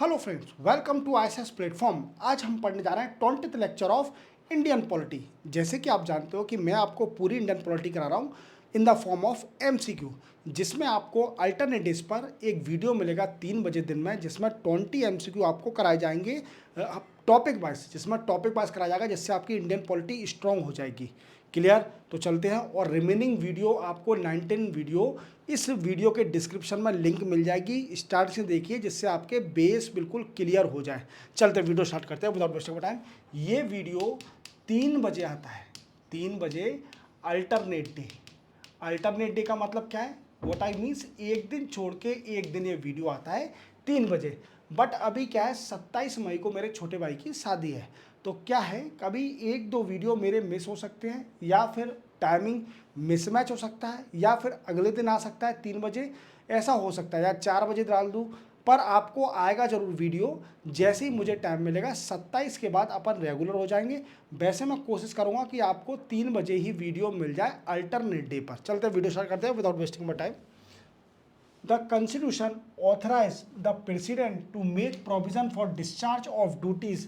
Hello friends, welcome to ISS platform. आज हम पढ़ने जा रहे हैं 20th lecture of Indian polity. जैसे कि आप जानते हो कि मैं आपको पूरी इंडियन पॉलिटी करा रहा हूँ in the form of MCQ, जिसमें आपको अल्टरनेट डेज पर एक वीडियो मिलेगा 3 बजे दिन में, जिसमें 20 एमसीक्यू आपको कराए जाएंगे टॉपिक वाइज, जिसमें टॉपिक वाइज कराया जाएगा, जिससे आपकी इंडियन पॉलिटी स्ट्रांग हो जाएगी। क्लियर? तो चलते हैं। और रिमेनिंग वीडियो आपको 19 वीडियो इस वीडियो के डिस्क्रिप्शन में लिंक मिल जाएगी, स्टार्ट से देखिए, जिससे आपके बेस बिल्कुल क्लियर हो जाए। चलते वीडियो स्टार्ट करते हैं विदाउट वेस्टिंग टाइम। ये वीडियो 3 बजे आता है, 3 बजे अल्टरनेट डे। अल्टरनेट डे का मतलब क्या है? व्हाट आई मीन्स, एक दिन छोड़ के एक दिन ये वीडियो आता है 3 बजे। बट अभी क्या है, 27 मई को मेरे छोटे भाई की शादी है, तो क्या है, कभी 1-2 वीडियो मेरे मिस हो सकते हैं, या फिर टाइमिंग मिसमैच हो सकता है, या फिर अगले दिन आ सकता है 3 बजे, ऐसा हो सकता है, या 4 बजे डाल दूँ। पर आपको आएगा जरूर वीडियो, जैसे ही मुझे टाइम मिलेगा। 27 के बाद अपन रेगुलर हो जाएंगे। वैसे मैं कोशिश करूंगा कि आपको 3 बजे ही वीडियो मिल जाए अल्टरनेट डे पर। चलते हैं, वीडियो स्टार्ट करते हैं without wasting my time. The Constitution authorized the President to make provision for discharge of duties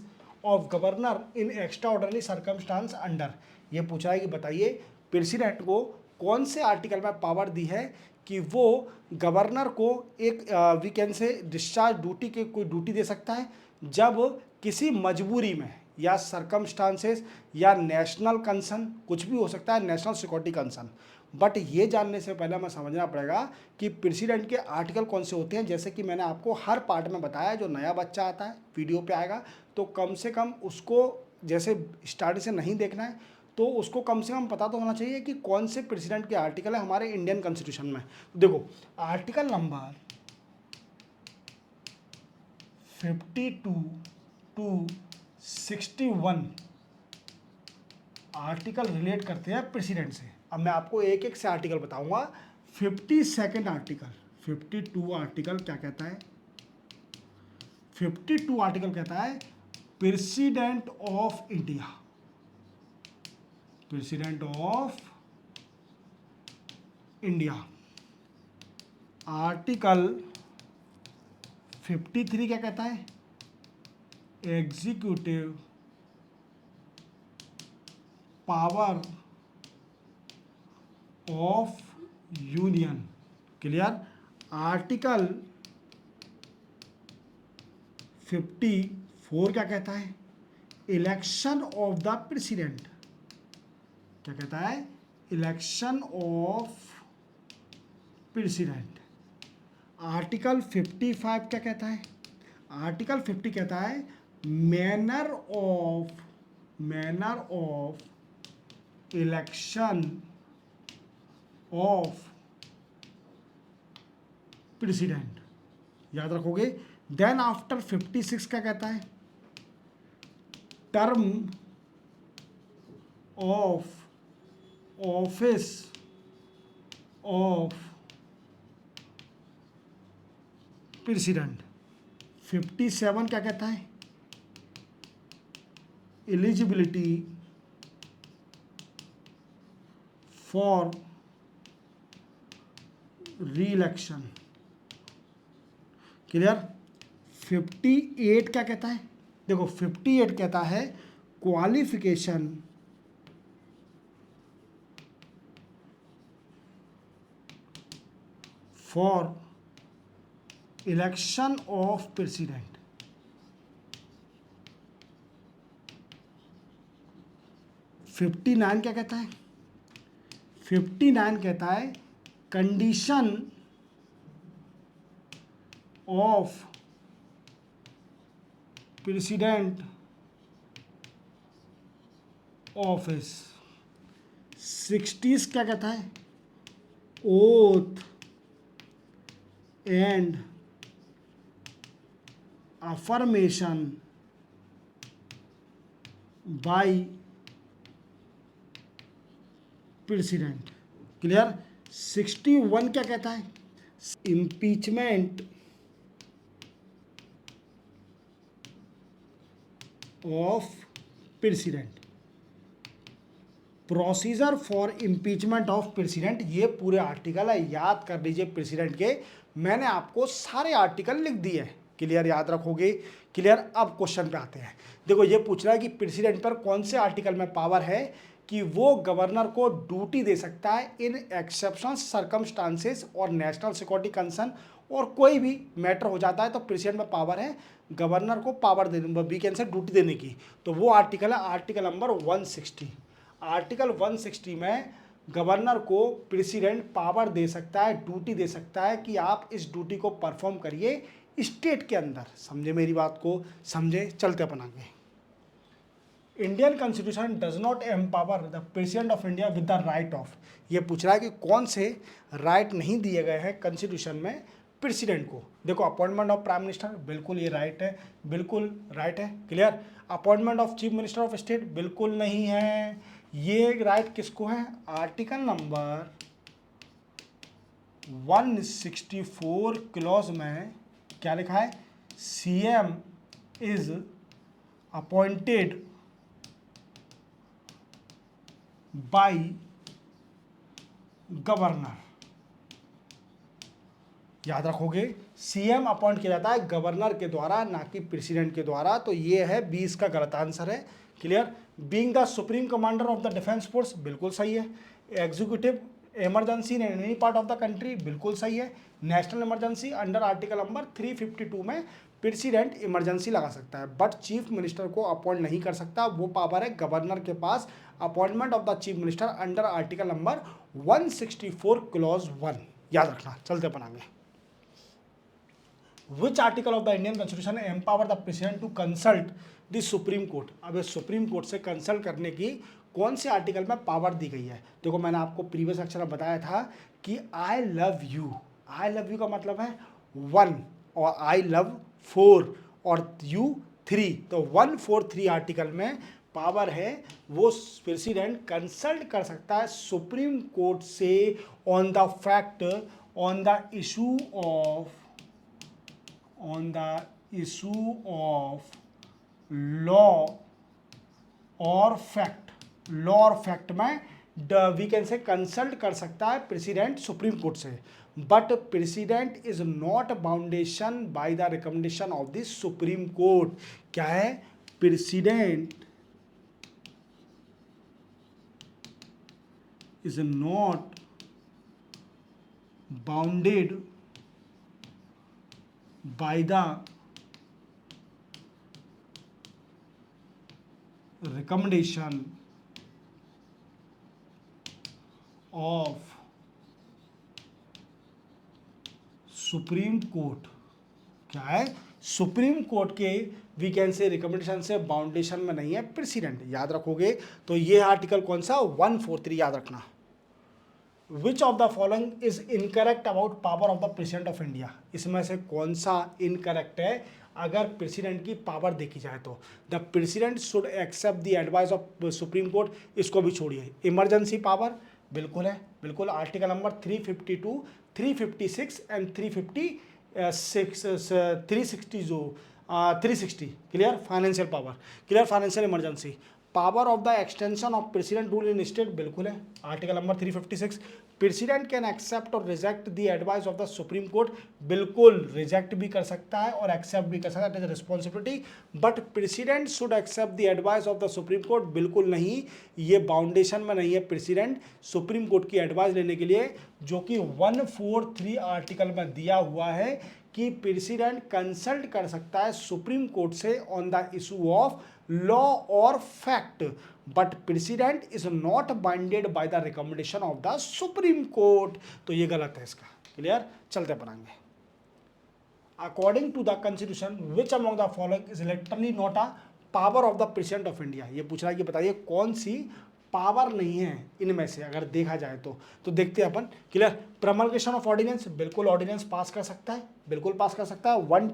of Governor in extraordinary circumstance under। ये पूछा है कि बताइए प्रेसिडेंट को कौन से आर्टिकल में पावर दी है कि वो गवर्नर को एक वी कैन से डिस्चार्ज ड्यूटी के कोई ड्यूटी दे सकता है, जब किसी मजबूरी में, या सरकमस्टांसेस, या नेशनल कंसर्न, कुछ भी हो सकता है, नेशनल सिक्योरिटी कंसर्न। बट ये जानने से पहले हमें समझना पड़ेगा कि प्रेसिडेंट के आर्टिकल कौन से होते हैं। जैसे कि मैंने आपको हर पार्ट में बताया, जो नया बच्चा आता है वीडियो पे आएगा, तो कम से कम उसको, जैसे स्टार्ट से नहीं देखना है, तो उसको कम से कम पता तो होना चाहिए कि कौन से प्रेसिडेंट के आर्टिकल है हमारे इंडियन कॉन्स्टिट्यूशन में। तो देखो, article number 52 to 61 article relate करते हैं प्रेसिडेंट से। अब मैं आपको एक एक से आर्टिकल बताऊंगा। 52 आर्टिकल, 52 आर्टिकल क्या कहता है? 52 आर्टिकल कहता है president of India, president of India. Article 53 क्या कहता है? Executive power of union. Clear? Article 54 क्या कहता है? Election of the president. क्या कहता है? Election of president. आर्टिकल 55 क्या कहता है? आर्टिकल 50 कहता है manner of election of president. याद रखोगे। देन आफ्टर 56 क्या कहता है? Term of office of president. 57 क्या कहता है? Eligibility for री-इलेक्शन। क्लियर? 58 क्या कहता है? देखो, 58 कहता है qualification for election of president. Fifty 59 क्या कहता है? 59 कहता है कंडीशन ऑफ प्रेसिडेंट ऑफिस। 60 क्या कहता है? Oath and affirmation by president. Clear? 61 क्या कहता है? Impeachment of president. Procedure for impeachment of president, ये पूरे आर्टिकल है, याद कर लीजिए प्रेसिडेंट के। मैंने आपको सारे आर्टिकल लिख दिए हैं, क्लियर, याद रखोगे। क्लियर। अब क्वेश्चन पे आते हैं। देखो ये पूछ रहा है कि प्रेसिडेंट पर कौन से आर्टिकल में पावर है कि वो गवर्नर को ड्यूटी दे सकता है इन एक्सेप्शनल सर्कमस्टांसेस और नेशनल सिक्योरिटी कंसर्न, और कोई भी मैटर हो जाता है तो प्रेसिडेंट में पावर है गवर्नर को पावर देने, वीकेंड से ड्यूटी देने की। तो वो आर्टिकल है आर्टिकल नंबर 160। आर्टिकल 160 में गवर्नर को प्रेसिडेंट पावर दे सकता है, ड्यूटी दे सकता है कि आप इस ड्यूटी को परफॉर्म करिए स्टेट के अंदर। समझे मेरी बात को, समझे। चलते अपन आगे। Indian constitution does not empower the president of India with the right of, ये पूछ रहा है कि कौन से राइट नहीं दिए गए हैं कॉन्स्टिट्यूशन में प्रेसिडेंट को। देखो अपॉइंटमेंट ऑफ प्राइम मिनिस्टर, बिल्कुल ये राइट है, बिल्कुल राइट है। Clear. Appointment of chief minister of state, बिल्कुल नहीं है। ये राइट किसको है? आर्टिकल नंबर 164 क्लॉज में क्या लिखा है? CM is appointed by governor. याद रखोगे, सीएम अपॉइंट किया जाता है गवर्नर के द्वारा, ना कि प्रेसिडेंट के द्वारा। तो ये है 20 का गलत आंसर है। Clear. Being the supreme commander of the defence force, बिल्कुल सही है। Executive emergency in any part of the country, बिल्कुल सही है। National emergency under article number 352 में प्रेसिडेंट इमरजेंसी लगा सकता है, बट चीफ मिनिस्टर को अपॉइंट नहीं कर सकता, वो पावर है गवर्नर के पास। Appointment of the chief minister under article number 164 clause 1, याद रखना। चलते अपन आगे। Which article of the Indian constitution empower the president to consult the supreme court, अब सुप्रीम कोर्ट से कंसल्ट करने की कौन से आर्टिकल में पावर दी गई है? देखो मैंने आपको प्रीवियस लेक्चर में बताया था कि I love you, I love you का मतलब है 1, और आई लव 4 और यू 3, तो 143 आर्टिकल में पावर है वो प्रेसिडेंट कंसल्ट कर सकता है सुप्रीम कोर्ट से on the fact, on the issue of law और फैक्ट। लॉ और फैक्ट में वी कैन से कंसल्ट कर सकता है प्रेसिडेंट सुप्रीम कोर्ट से, but president is not boundation bye the recommendation of the supreme court. क्या है? President is not bounded by the recommendation of supreme court. क्या है? सुप्रीम कोर्ट के we can say recommendation से बाउंडेशन में नहीं है प्रेसिडेंट, याद रखोगे। तो ये आर्टिकल कौन सा? 143, याद रखना। विच of the following is incorrect about power of the president of India, इसमें से कौन सा इनकरेक्ट है अगर प्रेसिडेंट की पावर देखी जाए तो? The president should accept the advice of supreme court, इसको भी छोड़िए। इमरजेंसी पावर, बिल्कुल है, बिल्कुल। आर्टिकल नंबर 352, 356 एंड 360 जो 360। Clear. Financial power, clear. Financial emergency. Power of the extension of president rule in state, बिल्कुल है। Article number 356। President can accept और reject the advice of the supreme court, बिल्कुल reject भी कर सकता है और एक्सेप्ट भी कर सकता है, it is responsibility. But president should accept the advice of the supreme court, बिल्कुल नहीं, ये बाउंडेशन में नहीं है प्रेसिडेंट सुप्रीम कोर्ट की एडवाइस लेने के लिए, जो कि 143 आर्टिकल में दिया हुआ है कि प्रेसिडेंट कंसल्ट कर सकता है सुप्रीम कोर्ट से on the issue of law और fact, but president is not binded by the recommendation of the supreme court. तो ये गलत है इसका। क्लियर। चलते पढ़ेंगे। According to the constitution which among the following is literally not a power of the president of India, ये पूछ रहा है कि बताइए कौन सी पावर नहीं है इनमें से अगर देखा जाए तो देखते हैं अपन। क्लियर। प्रमलगेशन ऑफ ऑर्डिनेंस, बिल्कुल ऑर्डिनेंस पास कर सकता है, बिल्कुल पास कर सकता है। 1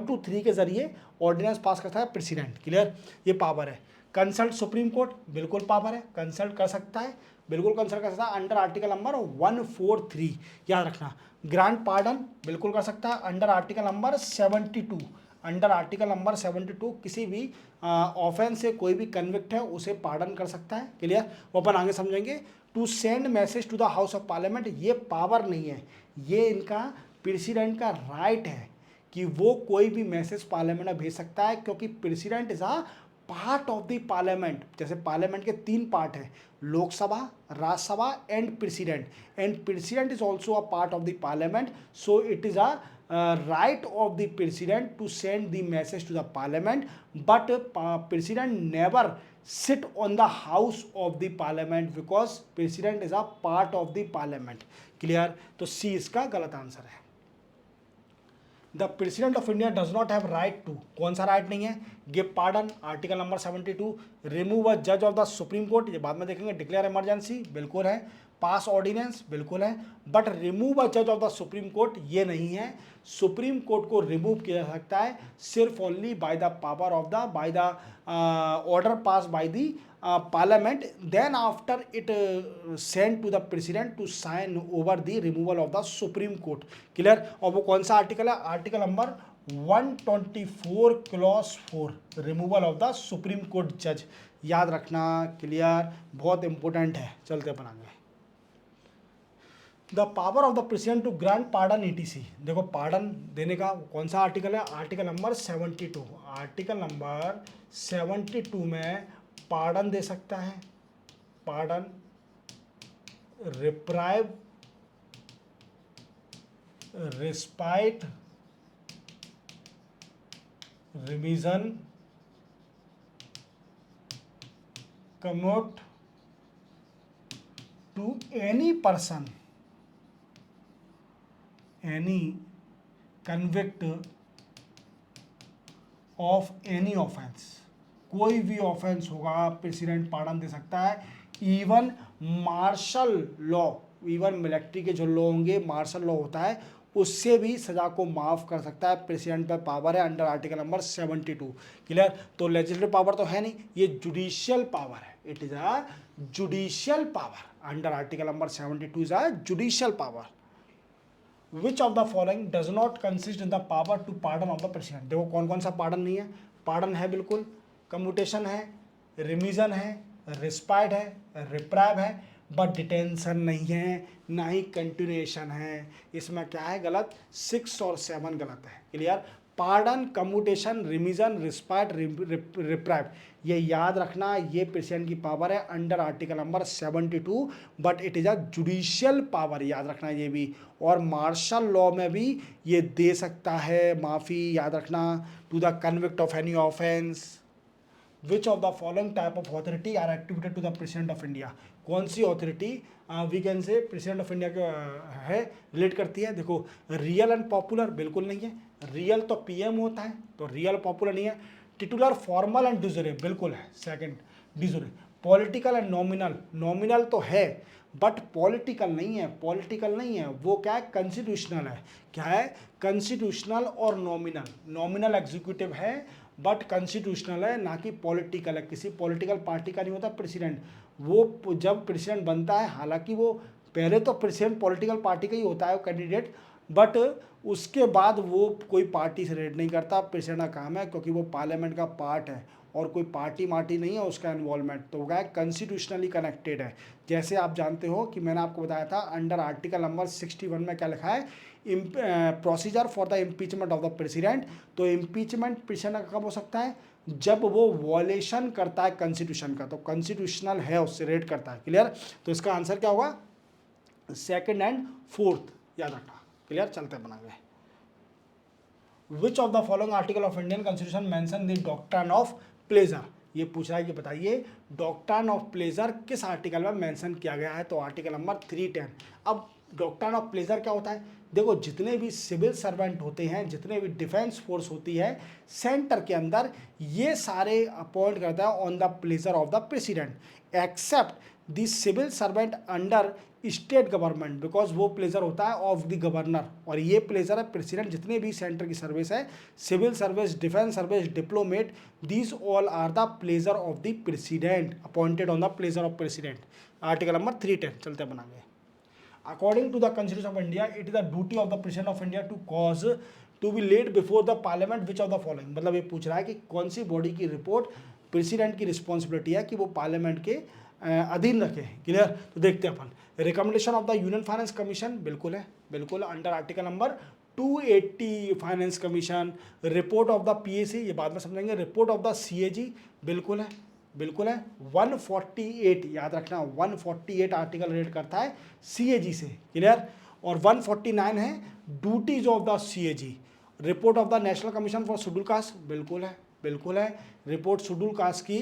2 3 के जरिए ऑर्डिनेंस पास करता है प्रेसिडेंट। क्लियर। ये पावर है। कंसल्ट सुप्रीम कोर्ट, बिल्कुल पावर है, कंसल्ट कर सकता है, बिल्कुल कंसल्ट कर सकता है अंडर आर्टिकल नंबर 143, याद रखना। ग्रांट पार्डन, बिल्कुल कर सकता है under article number 72। Under article number 72 किसी भी ऑफेंस से कोई भी कन्विक्ट है उसे पार्डन कर सकता है। क्लियर। वो अपन आगे समझेंगे। To send message to the house of parliament, ये पावर नहीं है, ये इनका प्रेसिडेंट का राइट है कि वो कोई भी मैसेज पार्लियामेंट में भेज सकता है, क्योंकि president is a part of the parliament. जैसे पार्लियामेंट के 3 पार्ट हैं, Lok Sabha, Rajya Sabha and president is also a part of the parliament, so it is a right of the president to send the message to the parliament, but president never sit on the house of the parliament because president is a part of the parliament। clear? तो C इसका गलत answer है। The president of India does not have right to, कौन सा right नहीं है? Give pardon, article number 72। Remove a जज of the supreme court, ये बाद में देखेंगे। डिक्लेयर इमरजेंसी, बिल्कुल है। पास ऑर्डिनेंस, बिल्कुल है। बट रिमूव अ जज ऑफ द सुप्रीम कोर्ट ये नहीं है। सुप्रीम कोर्ट को रिमूव किया जा सकता है सिर्फ only by the power of the by the order pass by the parliament, then after it sent to the president to sign over the removal of the supreme court। Clear? और वो कौन सा article है? Article number 124 clause 4, removal of the supreme court जज, याद रखना। Clear? बहुत important है। चलते अपन आगे। The power of the president to grant pardon ETC, देखो पार्डन देने का कौन सा आर्टिकल है? Article number 72। आर्टिकल नंबर 72 में पार्डन दे सकता है, pardon, reprieve, respite, revision, commute to any person, any convict of any offence, कोई भी ऑफेंस होगा प्रेसिडेंट पार्डन दे सकता है। Even martial law, even military के जो लॉ होंगे, मार्शल लॉ होता है, उससे भी सजा को माफ कर सकता है। प्रेसिडेंट पर पावर है अंडर आर्टिकल नंबर 72। क्लियर? तो लेजिस्लेटिव पावर तो है नहीं, ये जुडिशियल पावर है। It is a judicial power under article number 72 is a judicial power. Which of the following does not consist in the power to pardon of the president, देखो कौन कौन सा pardon नहीं है। पार्डन है बिल्कुल, commutation है, रिमिजन है, रिस्पाइट है, रिप्राइव है, बट डिटेंशन नहीं है, ना ही कंटिन्यूएशन है। इसमें क्या है गलत? 6 और 7 गलत है। Clear? Pardon, commutation, रिमिजन, respite, reprieve, ये याद रखना। ये प्रेसिडेंट की पावर है under article number 72, but it is a judicial power, याद रखना ये भी। और मार्शल लॉ में भी ये दे सकता है माफ़ी, याद रखना, to the convict of any offence. Which of the following type of authority are activated to the president of India, कौन सी authority we can say president of India के है रिलेट करती है? देखो रियल एंड पॉपुलर बिल्कुल नहीं है, रियल तो PM होता है, तो रियल पॉपुलर नहीं है। टिटुलर, फॉर्मल एंड डिजोरे बिल्कुल है, second de jure. Political and nominal, nominal तो है बट पॉलिटिकल नहीं है, पॉलिटिकल नहीं है, वो क्या है? कॉन्स्टिट्यूशनल है। क्या है? कॉन्स्टिट्यूशनल और नॉमिनल, नॉमिनल एग्जीक्यूटिव है बट कॉन्स्टिट्यूशनल है, ना कि पॉलिटिकल है। किसी पॉलिटिकल पार्टी का नहीं होता प्रेसिडेंट। वो जब प्रेसिडेंट बनता है, हालांकि वो पहले तो प्रेसिडेंट पॉलिटिकल पार्टी का ही होता है कैंडिडेट, बट उसके बाद वो कोई पार्टी से रिलेट नहीं करता। प्रेसिडेंट का काम है, क्योंकि वो पार्लियामेंट का पार्ट है और कोई पार्टी मार्टी नहीं है उसका इन्वॉल्वमेंट, तो वो क्या है? कॉन्स्टिट्यूशनली कनेक्टेड है। जैसे आप जानते हो कि मैंने आपको बताया था अंडर आर्टिकल नंबर 61 में क्या लिखा है? Procedure for the impeachment of the president. तो इम्पीचमेंट प्रेसिडेंट का कब हो सकता है? जब वो वॉलेशन करता है कॉन्स्टिट्यूशन का, तो कॉन्स्टिट्यूशनल है, उससे रेट करता है। क्लियर? तो इसका आंसर क्या होगा? 2nd एंड 4th, याद रखना। क्लियर? चलते बनाएंगे। Which of the following article of Indian constitution mention the doctrine of pleasure, ये पूछ रहा है कि बताइए डॉक्ट्रिन ऑफ प्लेजर किस आर्टिकल में मेंशन किया गया है? तो आर्टिकल नंबर 310। अब डॉक्ट्रिन ऑफ प्लेजर क्या होता है? देखो जितने भी सिविल सर्वेंट होते हैं, जितने भी डिफेंस फोर्स होती है सेंटर के अंदर, ये सारे अपॉइंट करता है on the pleasure of the president except the civil servant under state government, because वो प्लेजर होता है ऑफ द गवर्नर, और ये प्लेजर है प्रेसिडेंट। जितने भी सेंटर की सर्विस है, civil service, defence service, diplomat, these all are the pleasure of the president, appointed on the pleasure of president. Article number 310 चलते बनाएंगे। According to the Constitution of India, it is the duty of the President of India to cause to be laid before the Parliament which of the following, मतलब ये पूछ रहा है कि कौन सी body की रिपोर्ट प्रेसिडेंट की रिस्पॉन्सिबिलिटी है कि वो पार्लियामेंट के अधीन रखे। क्लियर? तो देखते हैं अपन। Recommendation of the union finance commission बिल्कुल है, बिल्कुल under article number 280 finance commission, report of the PAC, ये बाद में समझेंगे, रिपोर्ट ऑफ द सीएजी, बिल्कुल है, बिल्कुल है। 148, याद रखना 148 आर्टिकल रेट करता है सीएजी से, क्लियर। और 149 है duties of the CAG. Report of the national commission for schedule caste, बिल्कुल है, बिल्कुल है। रिपोर्ट शेड्यूल कास्ट की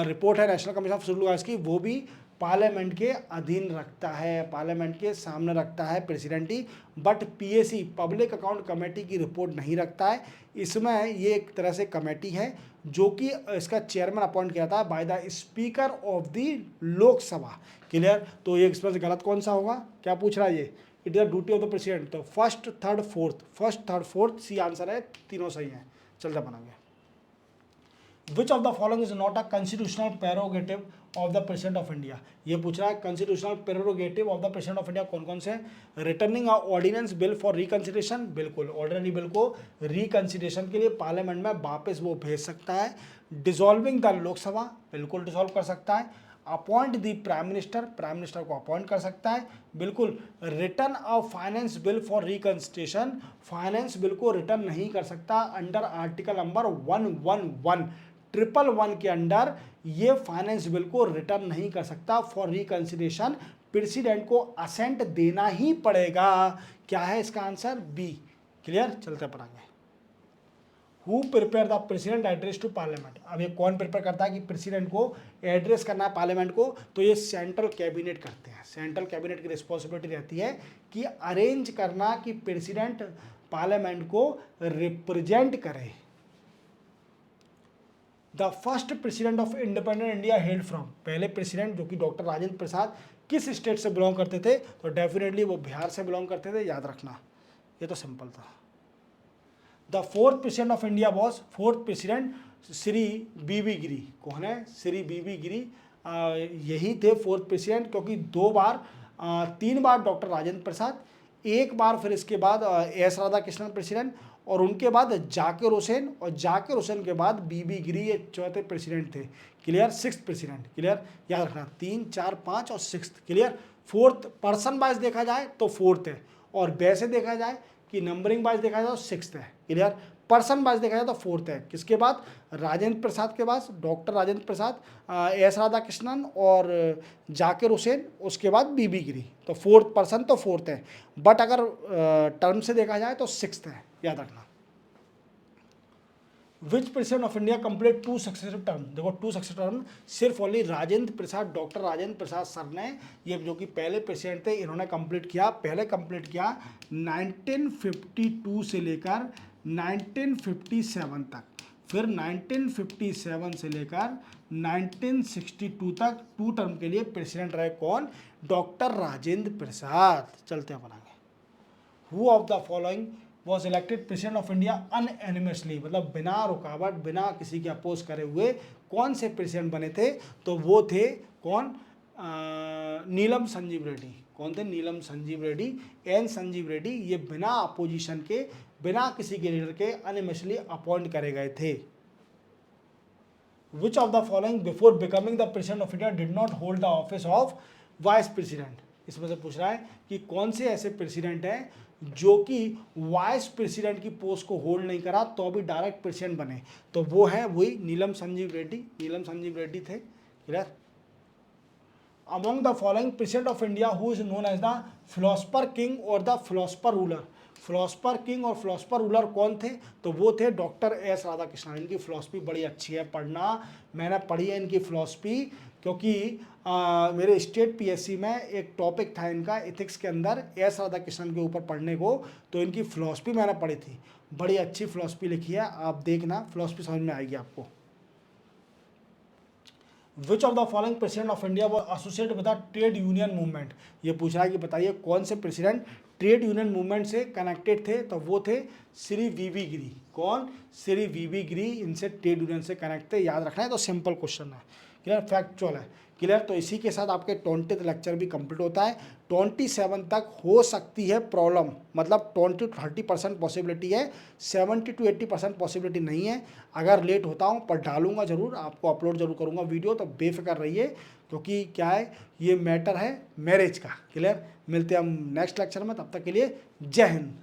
रिपोर्ट है national commission of schedule caste की, वो भी पार्लियामेंट के अधीन रखता है, पार्लियामेंट के सामने रखता है president he. But PAC public account committee की रिपोर्ट नहीं रखता है। इसमें ये एक तरह से कमेटी है जो कि इसका चेयरमैन अपॉइंट किया था by the speaker of the Lok Sabha, clear. तो ये इसमें से गलत कौन सा होगा, क्या पूछ रहा है ये, it is the duty of the president. तो first third fourth C answer है, तीनों सही है। चलते बनाएंगे। Which of the following is not a constitutional prerogative of the president of India. ये पूछ रहा है constitutional prerogative of the president of India कौन कौन से। Returning a ordinance bill for reconsideration, बिल्कुल, ऑर्डिनरी बिल को रिकंसिडरेशन के लिए पार्लियामेंट में वापस वो भेज सकता है। डिसॉल्विंग द लोकसभा, बिल्कुल डिसॉल्व कर सकता है। Appoint the prime minister, prime minister को अपॉइंट कर सकता है, बिल्कुल। Return of finance bill for reconsideration, finance bill को रिटर्न नहीं कर सकता अंडर आर्टिकल नंबर 111 के अंडर ये फाइनेंस बिल को रिटर्न नहीं कर सकता। फॉर रिकंसिडरेशन प्रेसिडेंट को असेंट देना ही पड़ेगा। क्या है इसका आंसर, बी, क्लियर। चलते पढ़ेंगे। Who prepare the president address to parliament. अब ये कौन प्रिपेयर करता है कि प्रेसिडेंट को एड्रेस करना है पार्लियामेंट को, तो ये सेंट्रल कैबिनेट करते हैं। सेंट्रल कैबिनेट की रिस्पॉन्सिबिलिटी रहती है कि अरेंज करना कि प्रेसिडेंट पार्लियामेंट को रिप्रेजेंट करे। The first president of independent India held from, पहले प्रेसिडेंट जो कि डॉक्टर राजेंद्र प्रसाद किस स्टेट से बिलोंग करते थे, तो डेफिनेटली वो बिहार से बिलोंग करते थे, याद रखना, ये तो सिंपल था। The fourth president of India was, fourth president Shri VV Giri, कौन है, श्री बीबी गिरी, यही थे फोर्थ प्रेसिडेंट, क्योंकि 3 बार डॉक्टर राजेंद्र प्रसाद, एक बार फिर इसके बाद एस राधाकृष्णन प्रेसिडेंट, और उनके बाद जाकिर हुसैन, और जाकिर हुसैन के बाद बीबी गिरी, ये चौथे प्रेसिडेंट थे, क्लियर। सिक्स्थ प्रेसिडेंट, क्लियर, याद रखना, 3, 4, 5 और sixth, clear. Fourth person wise देखा जाए तो फोर्थ है, और वैसे देखा जाए कि नंबरिंग वाइज देखा जाए तो सिक्स्थ है, क्लियर। पर्सन वाइज देखा जाए तो फोर्थ है, किसके बाद, राजेंद्र प्रसाद के बाद, डॉक्टर राजेंद्र प्रसाद, एस राधाकृष्णन और जाकिर हुसैन, उसके बाद बीबी गिरी, तो फोर्थ पर्सन तो फोर्थ है। बट अगर टर्म से देखा जाए तो सिक्स्थ है, याद रखना। Which president of India complete 2 successive term, देखो 2 सक्सेसिव टर्म सिर्फ only Rajendra Prasad, doctor Rajendra Prasad sir ने, ये जो कि पहले प्रेसिडेंट थे, इन्होंने कंप्लीट किया, पहले कंप्लीट किया 1952 से लेकर 1957 तक, फिर 1957 से लेकर 1962 तक 2 टर्म के लिए प्रेसिडेंट रहे, कौन, डॉक्टर राजेंद्र प्रसाद। चलते हैं बनाएंगे। Who of the following was elected president of India unanimously, मतलब बिना रुकावट, बिना किसी के अपोज करे हुए कौन से प्रेसिडेंट बने थे, तो वो थे कौन, नीलम संजीव रेड्डी। कौन थे, नीलम संजीव रेड्डी, एन संजीव रेड्डी, ये बिना अपोजिशन के, बिना किसी के लीडर के अनएनिमसली अपॉइंट करे गए थे। विच of the following before becoming the president of India did not hold the office of vice president, इसमें से पूछ रहा है कि कौन से ऐसे प्रेसिडेंट हैं जो कि वाइस प्रेसिडेंट की पोस्ट को होल्ड नहीं करा तो भी डायरेक्ट प्रेसिडेंट बने, तो वो है वही नीलम संजीव रेड्डी, नीलम संजीव रेड्डी थे, clear. Among the following president of India who is known as the philosopher king और the philosopher ruler, philosopher king और फिलोसफर रूलर कौन थे, तो वो थे डॉक्टर एस राधाकृष्णन। इनकी फिलोसफी बड़ी अच्छी है, पढ़ना, मैंने पढ़ी है इनकी फिलोसफी, क्योंकि मेरे स्टेट पीएससी में एक टॉपिक था इनका एथिक्स के अंदर एस राधाकृष्णन के ऊपर पढ़ने को, तो इनकी फिलोसफी मैंने पढ़ी थी, बड़ी अच्छी फिलोसफी लिखी है, आप देखना फिलोसफी समझ में आएगी आपको। Which of the following president of India वो associate with the trade union movement, ये पूछ रहा है कि बताइए कौन से प्रेसिडेंट ट्रेड यूनियन मूवमेंट से कनेक्टेड थे, तो वो थे श्री वीवी गिरी, कौन, श्री वीवी गिरी, इनसे ट्रेड यूनियन से कनेक्ट थे, याद रखना है, तो सिंपल क्वेश्चन है, क्लियर, फैक्चुअल है, क्लियर। तो इसी के साथ आपके 20th लेक्चर भी कंप्लीट होता है। 27 तक हो सकती है प्रॉब्लम, मतलब 20 to 30% पॉसिबिलिटी है, 70 to 80% पॉसिबिलिटी नहीं है। अगर लेट होता हूँ पर डालूंगा ज़रूर, आपको अपलोड जरूर करूँगा वीडियो, तो बेफिक्र रहिए, क्योंकि क्या है, ये मैटर है मैरिज का, क्लियर। मिलते हैं हम नेक्स्ट लेक्चर में, तब तक के लिए जय हिंद।